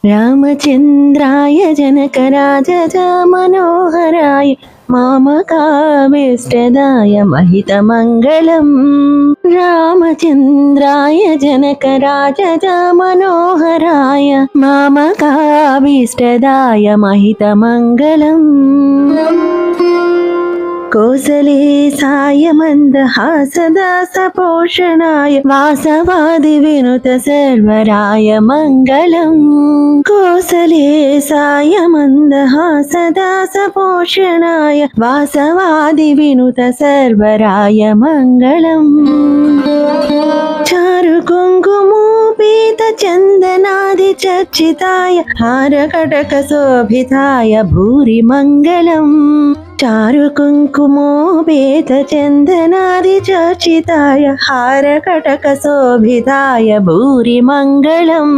रामचन्द्राय जनकराज मनोहराय मामकाभीष्टदाय महितमङ्गलम्। रामचन्द्राय जनकराज मनोहराय मामकाभीष्टदाय महितमङ्गलम्। कोसलेशाय मन्दहासदासपोषणाय वासवादिविनुत सर्वराय मङ्गलम्। कोसलेशाय मन्दहासदासपोषणाय वासवादिविनुत सर्वराय मङ्गलम्। चारुकुङ्कुमोपेतचन्दनादिचर्चिताय हारकटकशोभिताय भूरि मङ्गलम्। चारुकुङ्कुमोपेतचन्दनादिचर्चिताय हारकटकशोभिताय भूरि मङ्गलम्।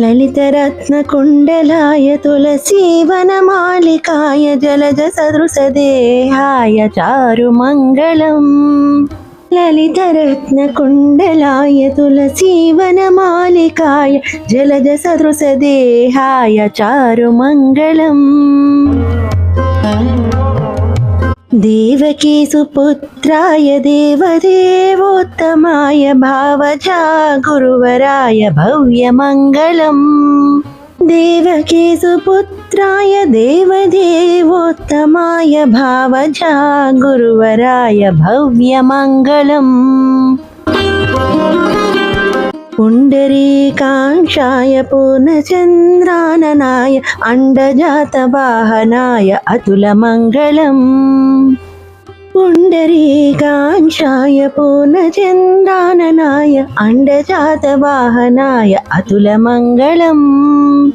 ललितरत्नकुण्डलाय तुलसीवनमालिकाय जलजसदृशदेहाय चारुमङ्गलम्। ललितरत्नकुण्डलाय तुलसीवनमालिकाय जलजसदृशदेहाय चारुमङ्गलम्। देवकीसुपुत्राय देवदेवोत्तमाय भावजा गुरुवराय भव्यमङ्गलम्। देवकीसुपुत्राय देवदेवोत्तमाय भावजा गुरुवराय भव्यमङ्गलम्। पुण्डरीकाक्षाय पूर्णचन्द्राननाय अण्डजातवाहनाय अतुलमङ्गलम्। पुण्डरीकाक्षाय पूर्णचन्द्राननाय अण्डजातवाहनाय अतुलमङ्गलम्।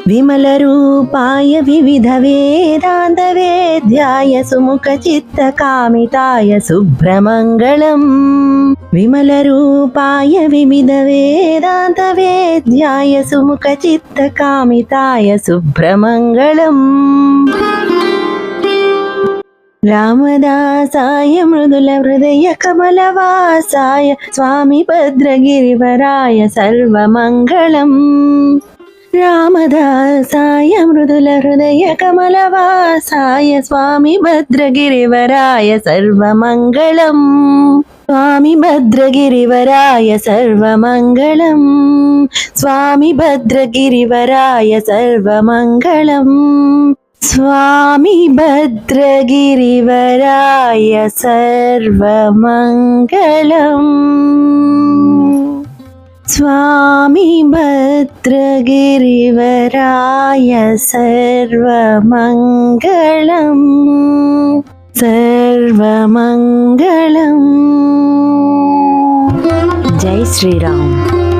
विमलरूपाय विविधवेदान्तवेद्याय सुमुखचित्तकामिताय शुभ्रमङ्गलम्। विमलरूपाय विविधवेदान्तवेद्याय सुमुखचित्तकामिताय शुभ्रमङ्गलम्। रामदासाय मृदुलहृदयकमलवासाय स्वामी भद्रगिरिवराय सर्वमङ्गलम्। रामदासाय मृदुलहृदयकमलवासाय स्वामी भद्रगिरिवराय सर्वमङ्गलम्। स्वामी भद्रगिरिवराय सर्वमङ्गलम्। स्वामी भद्रगिरिवराय सर्वमङ्गलम्। स्वामी भद्रगिरिवराय सर्वमङ्गलम्। स्वामी भद्रगिरिवराय सर्वमङ्गलम्। सर्वमङ्गलम्। जय श्री राम।